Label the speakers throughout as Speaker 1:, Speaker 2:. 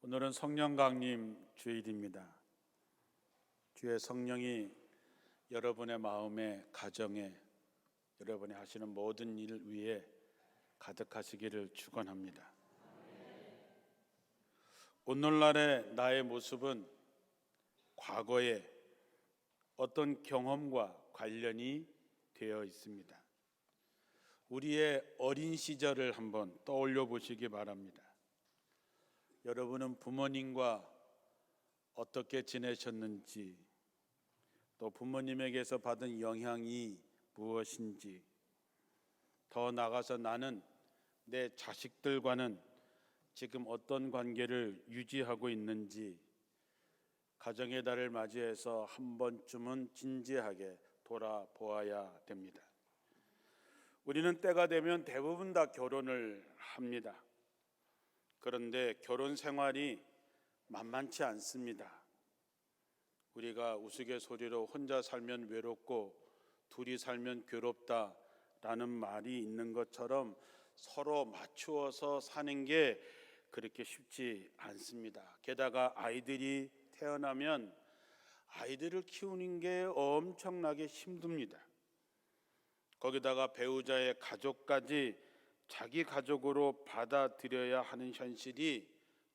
Speaker 1: 오늘은 성령 강림 주일입니다. 주의 성령이 여러분의 마음에, 가정에, 여러분이 하시는 모든 일 위에 가득하시기를 축원합니다. 오늘날의 나의 모습은 과거의 어떤 경험과 관련이 되어 있습니다. 우리의 어린 시절을 한번 떠올려 보시기 바랍니다. 여러분은 부모님과 어떻게 지내셨는지, 또 부모님에게서 받은 영향이 무엇인지, 더 나아가서 나는 내 자식들과는 지금 어떤 관계를 유지하고 있는지, 가정의 달을 맞이해서 한 번쯤은 진지하게 돌아보아야 됩니다. 우리는 때가 되면 대부분 다 결혼을 합니다. 그런데 결혼 생활이 만만치 않습니다. 우리가 우스갯소리로 혼자 살면 외롭고 둘이 살면 괴롭다라는 말이 있는 것처럼 서로 맞추어서 사는 게 그렇게 쉽지 않습니다. 게다가 아이들이 태어나면 아이들을 키우는 게 엄청나게 힘듭니다. 거기다가 배우자의 가족까지 자기 가족으로 받아들여야 하는 현실이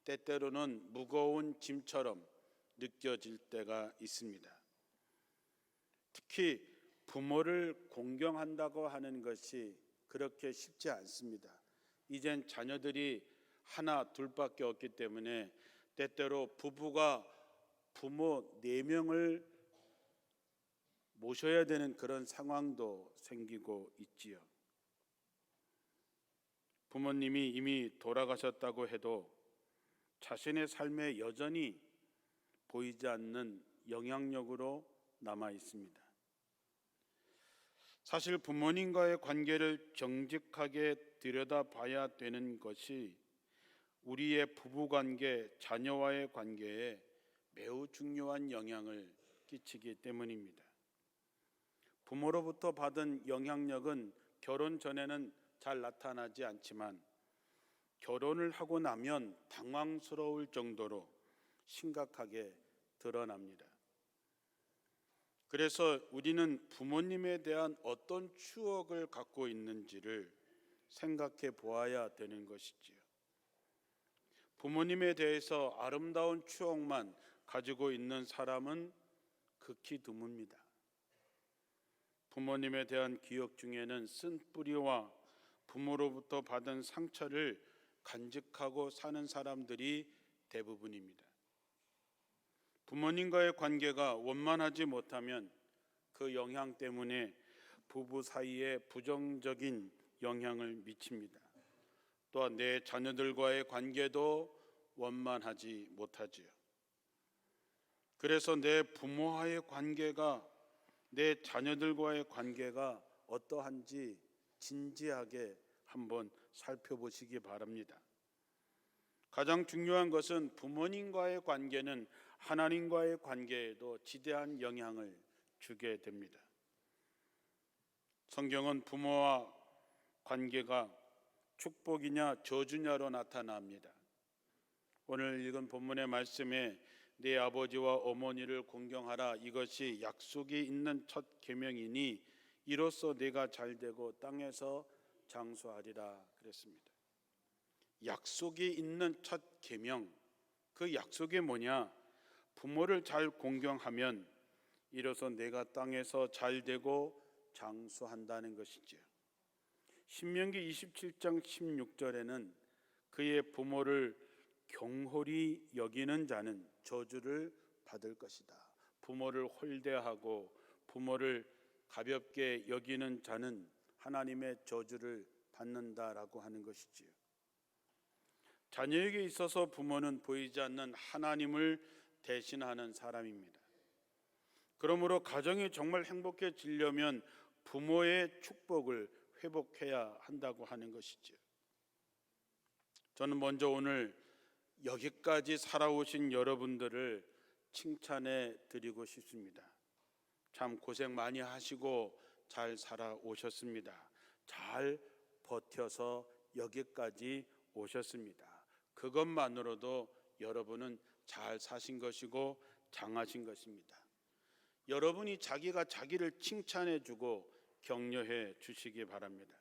Speaker 1: 때때로는 무거운 짐처럼 느껴질 때가 있습니다. 특히 부모를 공경한다고 하는 것이 그렇게 쉽지 않습니다. 이젠 자녀들이 하나 둘밖에 없기 때문에 때때로 부부가 부모 4명을 모셔야 되는 그런 상황도 생기고 있지요. 부모님이 이미 돌아가셨다고 해도 자신의 삶에 여전히 보이지 않는 영향력으로 남아 있습니다. 사실 부모님과의 관계를 정직하게 들여다봐야 되는 것이 우리의 부부관계, 자녀와의 관계에 매우 중요한 영향을 끼치기 때문입니다. 부모로부터 받은 영향력은 결혼 전에는 잘 나타나지 않지만 결혼을 하고 나면 당황스러울 정도로 심각하게 드러납니다. 그래서 우리는 부모님에 대한 어떤 추억을 갖고 있는지를 생각해 보아야 되는 것이지요. 부모님에 대해서 아름다운 추억만 가지고 있는 사람은 극히 드뭅니다. 부모님에 대한 기억 중에는 쓴뿌리와 부모로부터 받은 상처를 간직하고 사는 사람들이 대부분입니다. 부모님과의 관계가 원만하지 못하면 그 영향 때문에 부부 사이에 부정적인 영향을 미칩니다. 또한 내 자녀들과의 관계도 원만하지 못하지요. 그래서 내 부모와의 관계가, 내 자녀들과의 관계가 어떠한지 진지하게 한번 살펴보시기 바랍니다. 가장 중요한 것은 부모님과의 관계는 하나님과의 관계에도 지대한 영향을 주게 됩니다. 성경은 부모와 관계가 축복이냐 저주냐로 나타납니다. 오늘 읽은 본문의 말씀에 네 아버지와 어머니를 공경하라, 이것이 약속이 있는 첫 계명이니 이로써 네가 잘되고 땅에서 장수하리라 그랬습니다. 약속이 있는 첫 계명, 그 약속이 뭐냐? 부모를 잘 공경하면 이로써 내가 땅에서 잘되고 장수한다는 것이죠. 신명기 27장 16절에는 그의 부모를 경홀히 여기는 자는 저주를 받을 것이다. 부모를 홀대하고 부모를 가볍게 여기는 자는 하나님의 저주를 받는다라고 하는 것이지요. 자녀에게 있어서 부모는 보이지 않는 하나님을 대신하는 사람입니다. 그러므로 가정이 정말 행복해지려면 부모의 축복을 회복해야 한다고 하는 것이죠. 저는 먼저 오늘 여기까지 살아오신 여러분들을 칭찬해 드리고 싶습니다. 참 고생 많이 하시고 잘 살아오셨습니다. 잘 버텨서 여기까지 오셨습니다. 그것만으로도 여러분은 잘 사신 것이고 장하신 것입니다. 여러분이 자기가 자기를 칭찬해 주고 격려해 주시기 바랍니다.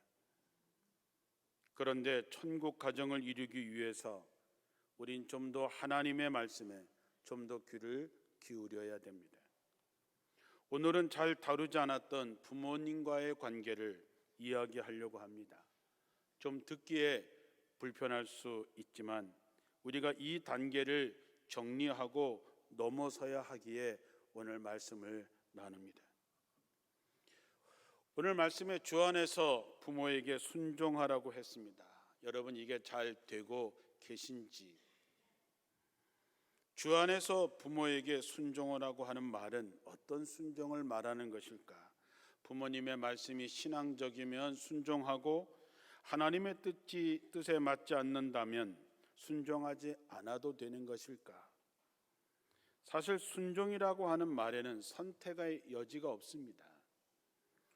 Speaker 1: 그런데 천국 가정을 이루기 위해서 우린 좀 더 하나님의 말씀에 좀 더 귀를 기울여야 됩니다. 오늘은 잘 다루지 않았던 부모님과의 관계를 이야기하려고 합니다. 좀 듣기에 불편할 수 있지만 우리가 이 단계를 정리하고 넘어서야 하기에 오늘 말씀을 나눕니다. 오늘 말씀에 주 안에서 부모에게 순종하라고 했습니다. 여러분 이게 잘 되고 계신지? 주 안에서 부모에게 순종하라고 하는 말은 어떤 순종을 말하는 것일까? 부모님의 말씀이 신앙적이면 순종하고 하나님의 뜻에 맞지 않는다면 순종하지 않아도 되는 것일까? 사실 순종이라고 하는 말에는 선택의 여지가 없습니다.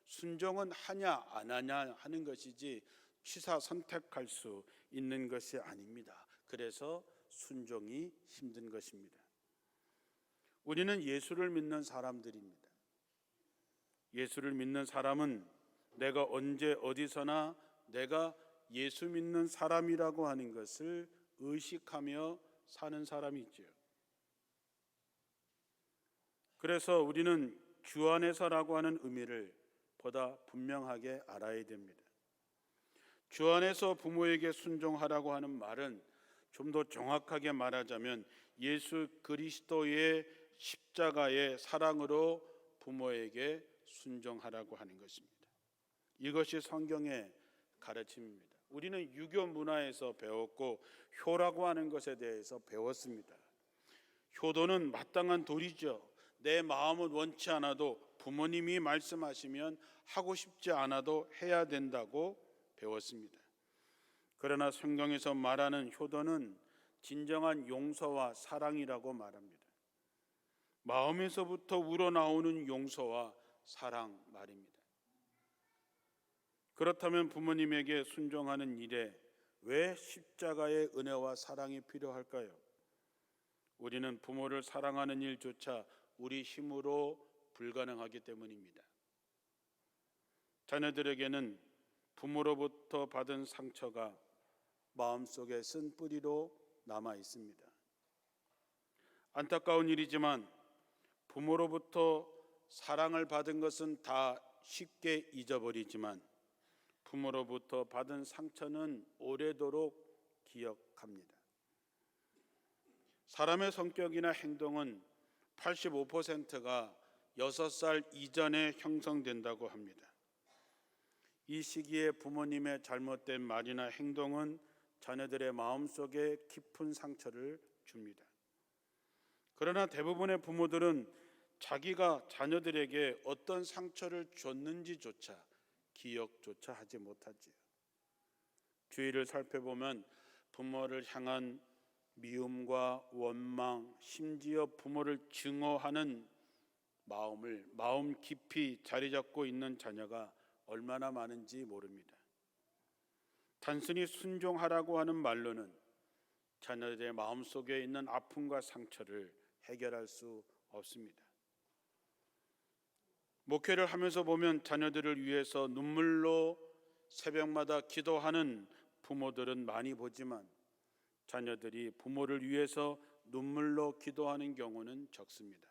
Speaker 1: 순종은 하냐 안 하냐 하는 것이지 취사 선택할 수 있는 것이 아닙니다. 그래서 순종이 힘든 것입니다. 우리는 예수를 믿는 사람들입니다. 예수를 믿는 사람은 내가 언제 어디서나 내가 예수 믿는 사람이라고 하는 것을 의식하며 사는 사람이지요. 그래서 우리는 주 안에서라고 하는 의미를 보다 분명하게 알아야 됩니다. 주 안에서 부모에게 순종하라고 하는 말은 좀 더 정확하게 말하자면 예수 그리스도의 십자가의 사랑으로 부모에게 순종하라고 하는 것입니다. 이것이 성경의 가르침입니다. 우리는 유교 문화에서 배웠고 효라고 하는 것에 대해서 배웠습니다. 효도는 마땅한 도리죠. 내 마음은 원치 않아도 부모님이 말씀하시면 하고 싶지 않아도 해야 된다고 배웠습니다. 그러나 성경에서 말하는 효도는 진정한 용서와 사랑이라고 말합니다. 마음에서부터 우러나오는 용서와 사랑 말입니다. 그렇다면 부모님에게 순종하는 일에 왜 십자가의 은혜와 사랑이 필요할까요? 우리는 부모를 사랑하는 일조차 우리 힘으로 불가능하기 때문입니다. 자녀들에게는 부모로부터 받은 상처가 마음속에 쓴 뿌리로 남아 있습니다. 안타까운 일이지만 부모로부터 사랑을 받은 것은 다 쉽게 잊어버리지만 부모로부터 받은 상처는 오래도록 기억합니다. 사람의 성격이나 행동은 85%가 6살 이전에 형성된다고 합니다. 이 시기에 부모님의 잘못된 말이나 행동은 자녀들의 마음속에 깊은 상처를 줍니다. 그러나 대부분의 부모들은 자기가 자녀들에게 어떤 상처를 줬는지조차 기억조차 하지 못하지요. 주위를 살펴보면 부모를 향한 미움과 원망, 심지어 부모를 증오하는 마음 깊이 자리 잡고 있는 자녀가 얼마나 많은지 모릅니다. 단순히 순종하라고 하는 말로는 자녀들의 마음속에 있는 아픔과 상처를 해결할 수 없습니다. 목회를 하면서 보면 자녀들을 위해서 눈물로 새벽마다 기도하는 부모들은 많이 보지만 자녀들이 부모를 위해서 눈물로 기도하는 경우는 적습니다.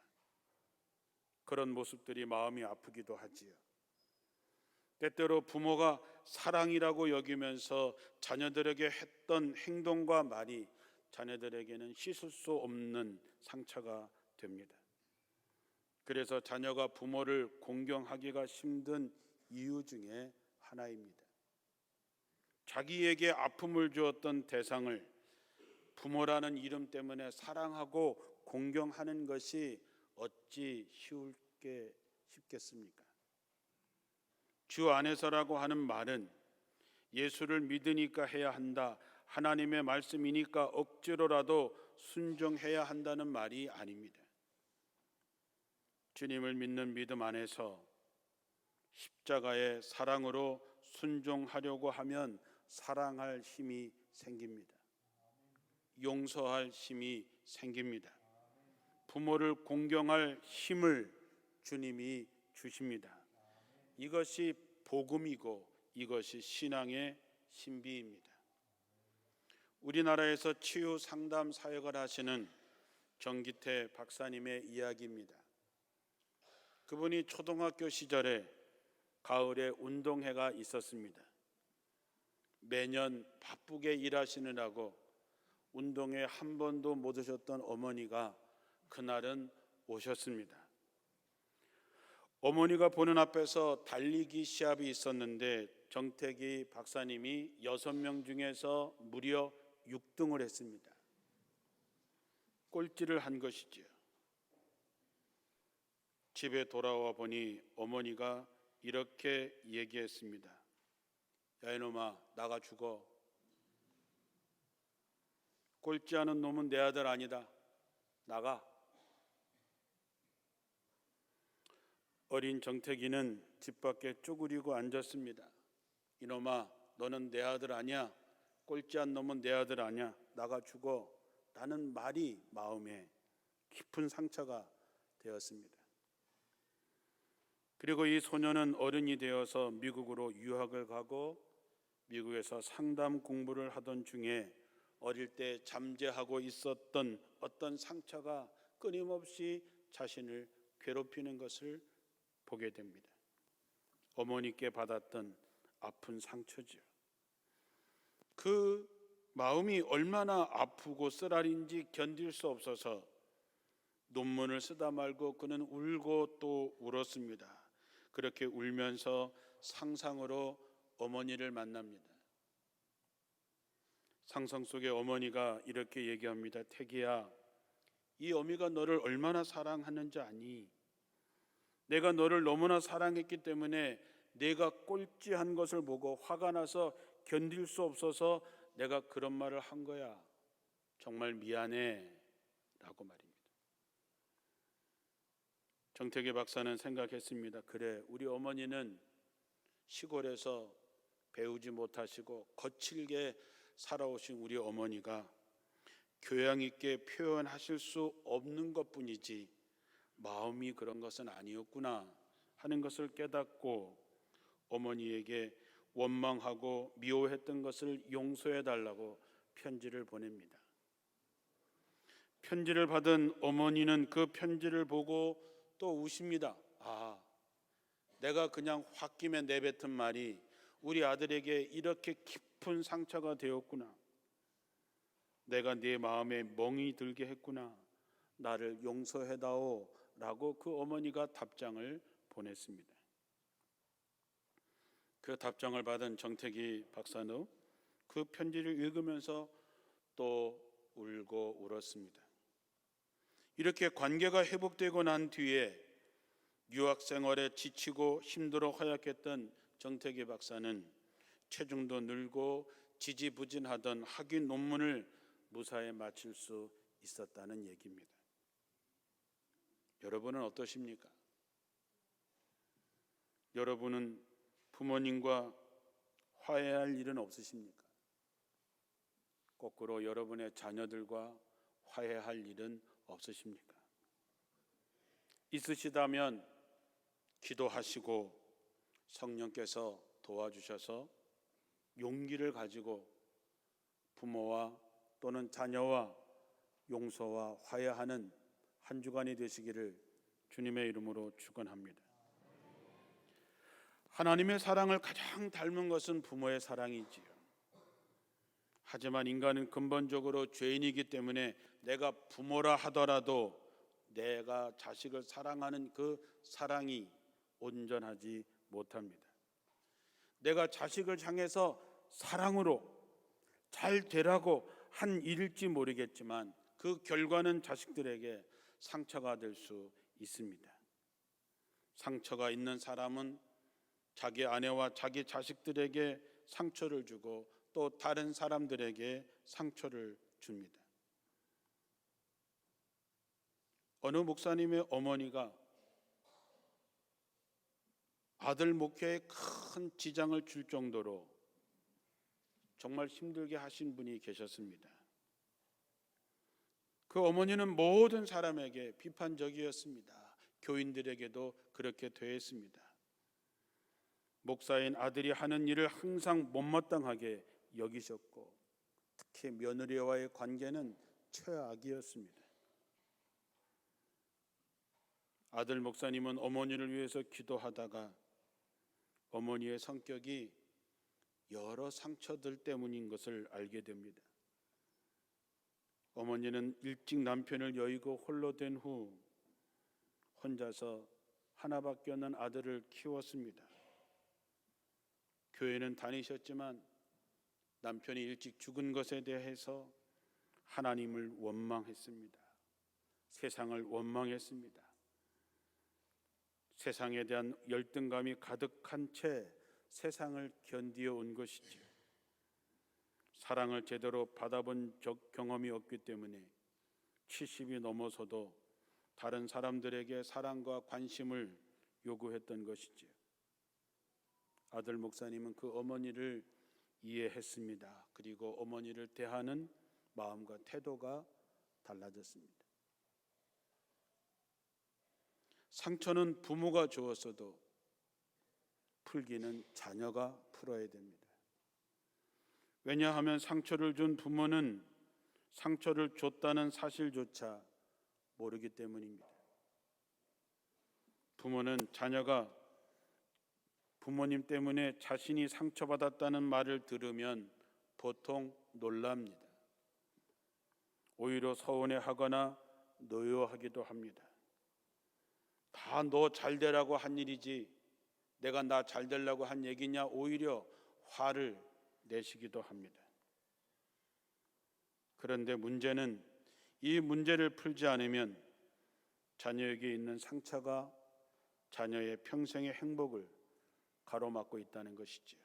Speaker 1: 그런 모습들이 마음이 아프기도 하지요. 때때로 부모가 사랑이라고 여기면서 자녀들에게 했던 행동과 말이 자녀들에게는 씻을 수 없는 상처가 됩니다. 그래서 자녀가 부모를 공경하기가 힘든 이유 중에 하나입니다. 자기에게 아픔을 주었던 대상을 부모라는 이름 때문에 사랑하고 공경하는 것이 어찌 쉽겠습니까? 주 안에서라고 하는 말은 예수를 믿으니까 해야 한다, 하나님의 말씀이니까 억지로라도 순종해야 한다는 말이 아닙니다. 주님을 믿는 믿음 안에서 십자가의 사랑으로 순종하려고 하면 사랑할 힘이 생깁니다. 용서할 힘이 생깁니다. 부모를 공경할 힘을 주님이 주십니다. 이것이 복음이고 이것이 신앙의 신비입니다. 우리나라에서 치유 상담 사역을 하시는 정기태 박사님의 이야기입니다. 그분이 초등학교 시절에 가을에 운동회가 있었습니다. 매년 바쁘게 일하시느라고 운동회 한 번도 못 오셨던 어머니가 그날은 오셨습니다. 어머니가 보는 앞에서 달리기 시합이 있었는데 정택이 박사님이 6명 중에서 무려 6등을 했습니다. 꼴찌를 한 것이지요. 집에 돌아와 보니 어머니가 이렇게 얘기했습니다. 야 이놈아, 나가 죽어. 꼴찌하는 놈은 내 아들 아니다. 나가. 어린 정택이는 집 밖에 쪼그리고 앉았습니다. 이놈아, 너는 내 아들 아니야. 꼴찌한 놈은 내 아들 아니야. 나가 죽어. 라는 말이 마음에 깊은 상처가 되었습니다. 그리고 이 소녀는 어른이 되어서 미국으로 유학을 가고 미국에서 상담 공부를 하던 중에 어릴 때 잠재하고 있었던 어떤 상처가 끊임없이 자신을 괴롭히는 것을 보게 됩니다. 어머니께 받았던 아픈 상처죠. 그 마음이 얼마나 아프고 쓰라린지 견딜 수 없어서 논문을 쓰다 말고 그는 울고 또 울었습니다. 그렇게 울면서 상상으로 어머니를 만납니다. 상상 속에 어머니가 이렇게 얘기합니다. 태기야, 이 어미가 너를 얼마나 사랑하는지 아니? 내가 너를 너무나 사랑했기 때문에 내가 꼴찌한 것을 보고 화가 나서 견딜 수 없어서 내가 그런 말을 한 거야. 정말 미안해 라고 말입니다. 정태기 박사는 생각했습니다. 그래, 우리 어머니는 시골에서 배우지 못하시고 거칠게 살아오신 우리 어머니가 교양 있게 표현하실 수 없는 것뿐이지 마음이 그런 것은 아니었구나 하는 것을 깨닫고 어머니에게 원망하고 미워했던 것을 용서해 달라고 편지를 보냅니다. 편지를 받은 어머니는 그 편지를 보고 또 우십니다. 아, 내가 그냥 홧김에 내뱉은 말이 우리 아들에게 이렇게 깊은 상처가 되었구나. 내가 네 마음에 멍이 들게 했구나. 나를 용서해다오 라고 그 어머니가 답장을 보냈습니다. 그 답장을 받은 정태기 박사는 그 편지를 읽으면서 또 울고 울었습니다. 이렇게 관계가 회복되고 난 뒤에 유학 생활에 지치고 힘들어 허약했던 정태기 박사는 체중도 늘고 지지부진하던 학위 논문을 무사히 마칠 수 있었다는 얘기입니다. 여러분은 어떠십니까? 여러분은 부모님과 화해할 일은 없으십니까? 거꾸로 여러분의 자녀들과 화해할 일은 없으십니까? 있으시다면 기도하시고 성령께서 도와주셔서 용기를 가지고 부모와 또는 자녀와 용서와 화해하는 한 주간이 되시기를 주님의 이름으로 축원합니다. 하나님의 사랑을 가장 닮은 것은 부모의 사랑이지요. 하지만 인간은 근본적으로 죄인이기 때문에 내가 부모라 하더라도 내가 자식을 사랑하는 그 사랑이 온전하지 못합니다. 내가 자식을 향해서 사랑으로 잘 되라고 한 일일지 모르겠지만 그 결과는 자식들에게 상처가 될 수 있습니다. 상처가 있는 사람은 자기 아내와 자기 자식들에게 상처를 주고 또 다른 사람들에게 상처를 줍니다. 어느 목사님의 어머니가 아들 목회에 큰 지장을 줄 정도로 정말 힘들게 하신 분이 계셨습니다. 그 어머니는 모든 사람에게 비판적이었습니다. 교인들에게도 그렇게 대했습니다. 목사인 아들이 하는 일을 항상 못마땅하게 여기셨고, 특히 며느리와의 관계는 최악이었습니다. 아들 목사님은 어머니를 위해서 기도하다가 어머니의 성격이 여러 상처들 때문인 것을 알게 됩니다. 어머니는 일찍 남편을 여의고 홀로 된 후 혼자서 하나밖에 없는 아들을 키웠습니다. 교회는 다니셨지만 남편이 일찍 죽은 것에 대해서 하나님을 원망했습니다. 세상을 원망했습니다. 세상에 대한 열등감이 가득한 채 세상을 견디어 온 것이죠. 사랑을 제대로 받아본 경험이 없기 때문에 70이 넘어서도 다른 사람들에게 사랑과 관심을 요구했던 것이죠. 아들 목사님은 그 어머니를 이해했습니다. 그리고 어머니를 대하는 마음과 태도가 달라졌습니다. 상처는 부모가 주었어도 풀기는 자녀가 풀어야 됩니다. 왜냐하면 상처를 준 부모는 상처를 줬다는 사실조차 모르기 때문입니다. 부모는 자녀가 부모님 때문에 자신이 상처받았다는 말을 들으면 보통 놀랍니다. 오히려 서운해하거나 노여하기도 합니다. 다 너 잘되라고 한 일이지 내가 나 잘되려고 한 얘기냐, 오히려 화를 내시기도 합니다. 그런데 문제는 이 문제를 풀지 않으면 자녀에게 있는 상처가 자녀의 평생의 행복을 가로막고 있다는 것이지요.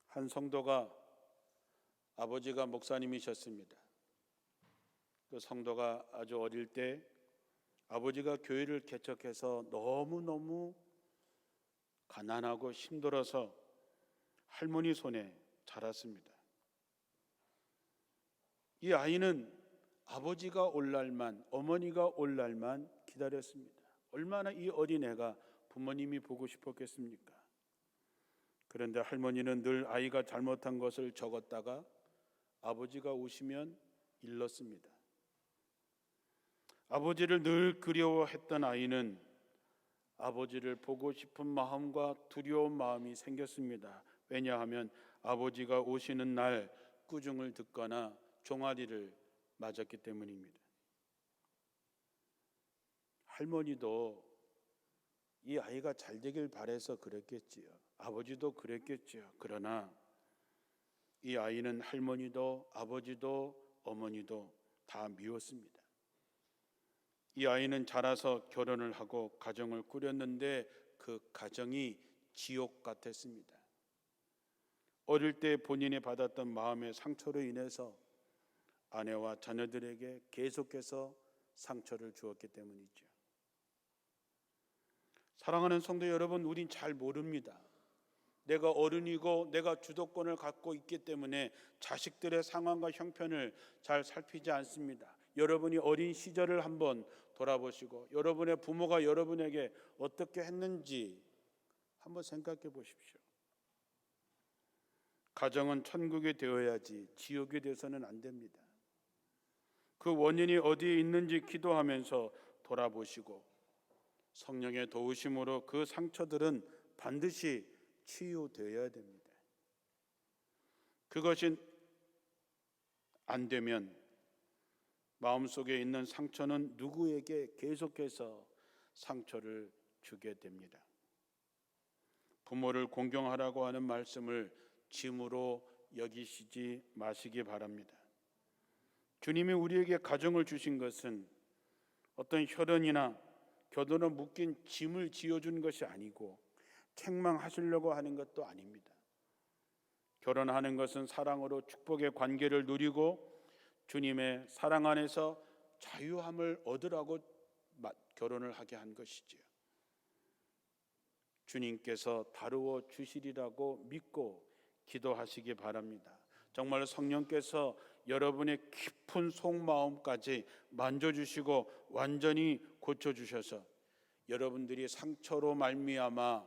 Speaker 1: 한 성도가 아버지가 목사님이셨습니다. 그 성도가 아주 어릴 때 아버지가 교회를 개척해서 너무너무 가난하고 힘들어서 할머니 손에 자랐습니다. 이 아이는 아버지가 올 날만, 어머니가 올 날만 기다렸습니다. 얼마나 이 어린애가 부모님이 보고 싶었겠습니까? 그런데 할머니는 늘 아이가 잘못한 것을 적었다가 아버지가 오시면 일렀습니다. 아버지를 늘 그리워했던 아이는 아버지를 보고 싶은 마음과 두려운 마음이 생겼습니다. 왜냐하면 아버지가 오시는 날 꾸중을 듣거나 종아리를 맞았기 때문입니다. 할머니도 이 아이가 잘 되길 바라서 그랬겠지요. 아버지도 그랬겠지요. 그러나 이 아이는 할머니도 아버지도 어머니도 다 미웠습니다. 이 아이는 자라서 결혼을 하고 가정을 꾸렸는데 그 가정이 지옥 같았습니다. 어릴 때 본인이 받았던 마음의 상처로 인해서 아내와 자녀들에게 계속해서 상처를 주었기 때문이죠. 사랑하는 성도 여러분, 우린 잘 모릅니다. 내가 어른이고 내가 주도권을 갖고 있기 때문에 자식들의 상황과 형편을 잘 살피지 않습니다. 여러분이 어린 시절을 한번 돌아보시고 여러분의 부모가 여러분에게 어떻게 했는지 한번 생각해 보십시오. 가정은 천국이 되어야지 지옥이 되어서는 안 됩니다. 그 원인이 어디에 있는지 기도하면서 돌아보시고 성령의 도우심으로 그 상처들은 반드시 치유되어야 됩니다. 그것이 안 되면 마음속에 있는 상처는 누구에게 계속해서 상처를 주게 됩니다. 부모를 공경하라고 하는 말씀을 짐으로 여기시지 마시기 바랍니다. 주님이 우리에게 가정을 주신 것은 어떤 혈연이나 교도로 묶인 짐을 지어준 것이 아니고 책망하시려고 하는 것도 아닙니다. 결혼하는 것은 사랑으로 축복의 관계를 누리고 주님의 사랑 안에서 자유함을 얻으라고 결혼을 하게 한 것이지요. 주님께서 다루어 주시리라고 믿고 기도하시기 바랍니다. 정말 성령께서 여러분의 깊은 속마음까지 만져주시고 완전히 고쳐주셔서 여러분들이 상처로 말미암아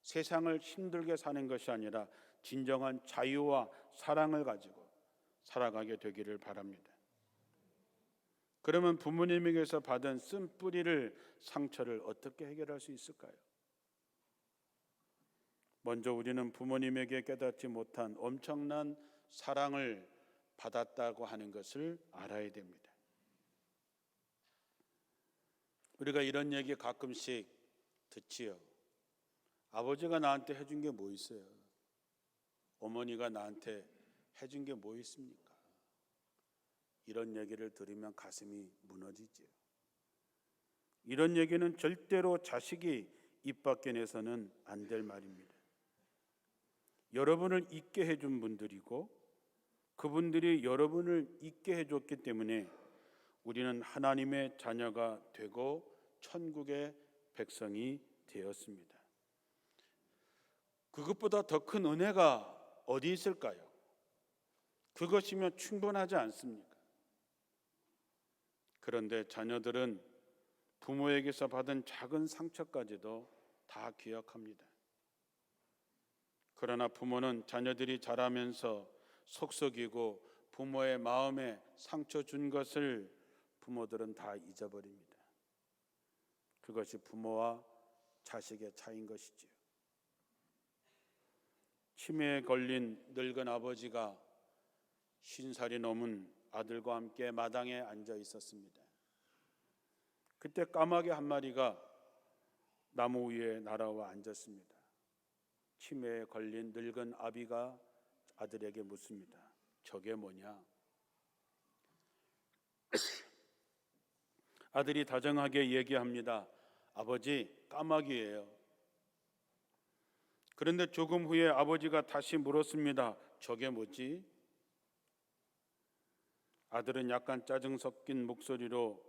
Speaker 1: 세상을 힘들게 사는 것이 아니라 진정한 자유와 사랑을 가지고 살아가게 되기를 바랍니다. 그러면 부모님에게서 받은 쓴뿌리를 상처를 어떻게 해결할 수 있을까요? 먼저 우리는 부모님에게 깨닫지 못한 엄청난 사랑을 받았다고 하는 것을 알아야 됩니다. 우리가 이런 얘기 가끔씩 듣지요. 아버지가 나한테 해준 게 뭐 있어요? 어머니가 나한테 해준 게 뭐 있습니까? 이런 얘기를 들으면 가슴이 무너지지요. 이런 얘기는 절대로 자식이 입 밖에 내서는 안 될 말입니다. 여러분을 있게 해준 분들이고 그분들이 여러분을 있게 해줬기 때문에 우리는 하나님의 자녀가 되고 천국의 백성이 되었습니다. 그것보다 더 큰 은혜가 어디 있을까요? 그것이면 충분하지 않습니까? 그런데 자녀들은 부모에게서 받은 작은 상처까지도 다 기억합니다. 그러나 부모는 자녀들이 자라면서 속썩이고 부모의 마음에 상처 준 것을 부모들은 다 잊어버립니다. 그것이 부모와 자식의 차이인 것이지요. 치매에 걸린 늙은 아버지가 50살이 넘은 아들과 함께 마당에 앉아 있었습니다. 그때 까마귀 한 마리가 나무 위에 날아와 앉았습니다. 치매에 걸린 늙은 아비가 아들에게 묻습니다. 저게 뭐냐? 아들이 다정하게 얘기합니다. 아버지, 까마귀예요. 그런데 조금 후에 아버지가 다시 물었습니다. 저게 뭐지? 아들은 약간 짜증 섞인 목소리로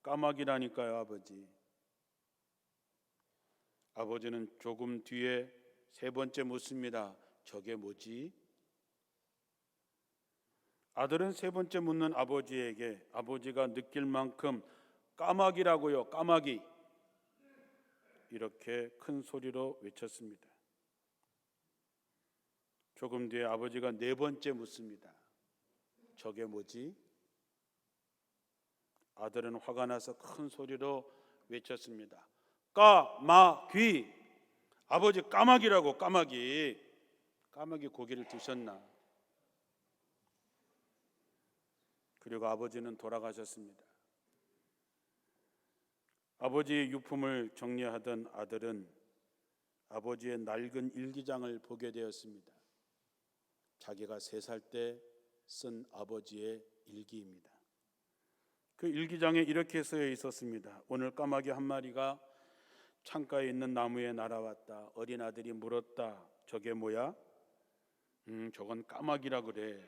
Speaker 1: 까마귀라니까요, 아버지. 아버지는 조금 뒤에 세 번째 묻습니다. 저게 뭐지? 아들은 세 번째 묻는 아버지에게 아버지가 느낄 만큼 까마귀라고요, 까마귀. 이렇게 큰 소리로 외쳤습니다. 조금 뒤에 아버지가 네 번째 묻습니다. 저게 뭐지? 아들은 화가 나서 큰 소리로 외쳤습니다. 까마귀! 아버지 까마귀라고, 까마귀. 까마귀 고기를 드셨나? 그리고 아버지는 돌아가셨습니다. 아버지의 유품을 정리하던 아들은 아버지의 낡은 일기장을 보게 되었습니다. 자기가 3살 때 쓴 아버지의 일기입니다. 그 일기장에 이렇게 쓰여 있었습니다. 오늘 까마귀 한 마리가 창가에 있는 나무에 날아왔다. 어린 아들이 물었다. 저게 뭐야? 저건 까마귀라 그래.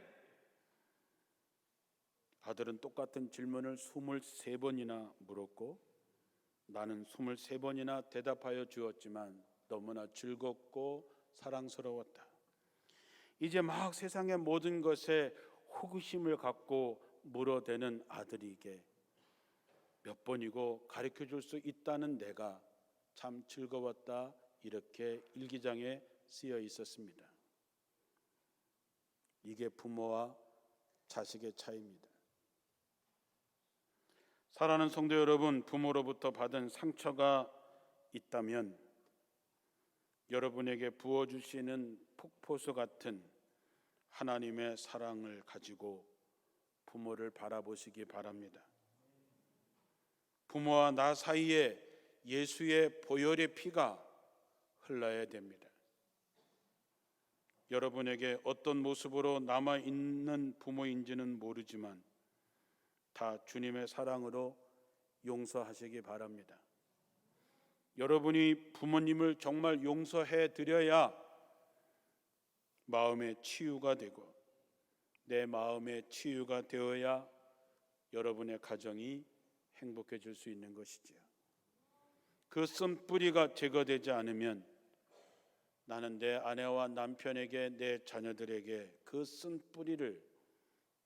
Speaker 1: 아들은 똑같은 질문을 23번이나 물었고 나는 23번이나 대답하여 주었지만 너무나 즐겁고 사랑스러웠다. 이제 막 세상의 모든 것에 호기심을 갖고 물어대는 아들에게 몇 번이고 가르쳐 줄 수 있다는 내가 참 즐거웠다. 이렇게 일기장에 쓰여 있었습니다. 이게 부모와 자식의 차이입니다. 사랑하는 성도 여러분, 부모로부터 받은 상처가 있다면 여러분에게 부어주시는 폭포수 같은 하나님의 사랑을 가지고 부모를 바라보시기 바랍니다. 부모와 나 사이에 예수의 보혈의 피가 흘러야 됩니다. 여러분에게 어떤 모습으로 남아있는 부모인지는 모르지만 다 주님의 사랑으로 용서하시기 바랍니다. 여러분이 부모님을 정말 용서해 드려야 마음의 치유가 되고 내 마음의 치유가 되어야 여러분의 가정이 행복해질 수 있는 것이지요. 그 쓴뿌리가 제거되지 않으면 나는 내 아내와 남편에게 내 자녀들에게 그 쓴뿌리를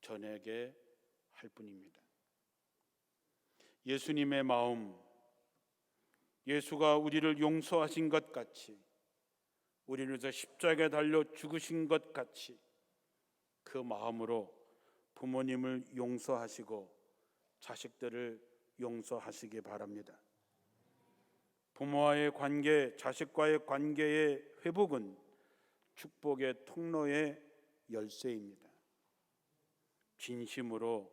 Speaker 1: 전하게 할 뿐입니다. 예수님의 마음, 예수가 우리를 용서하신 것 같이, 우리를 위해서 십자가에 달려 죽으신 것 같이 그 마음으로 부모님을 용서하시고 자식들을 용서하시기 바랍니다. 부모와의 관계, 자식과의 관계의 회복은 축복의 통로의 열쇠입니다. 진심으로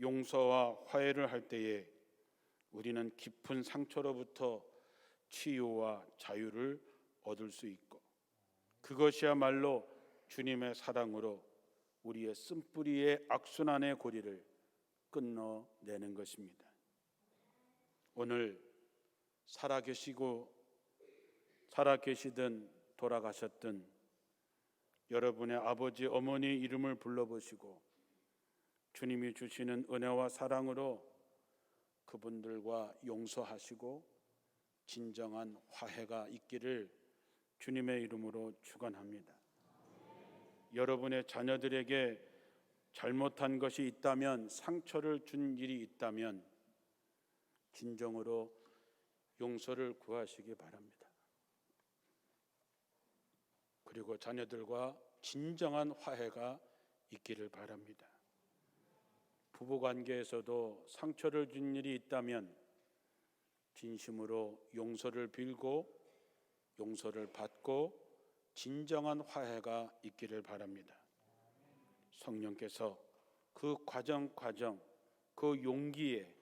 Speaker 1: 용서와 화해를 할 때에 우리는 깊은 상처로부터 치유와 자유를 얻을 수 있고, 그것이야말로 주님의 사랑으로 우리의 쓴뿌리의 악순환의 고리를 끊어내는 것입니다. 오늘 살아계시든 돌아가셨든 여러분의 아버지 어머니 이름을 불러보시고 주님이 주시는 은혜와 사랑으로 그분들과 용서하시고 진정한 화해가 있기를 주님의 이름으로 축원합니다. 여러분의 자녀들에게 잘못한 것이 있다면, 상처를 준 일이 있다면 진정으로 용서를 구하시기 바랍니다. 그리고 자녀들과 진정한 화해가 있기를 바랍니다. 부부관계에서도 상처를 준 일이 있다면 진심으로 용서를 빌고 용서를 받고 진정한 화해가 있기를 바랍니다. 성령께서 그 과정 그 용기에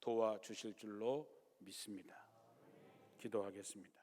Speaker 1: 도와주실 줄로 믿습니다. 기도하겠습니다.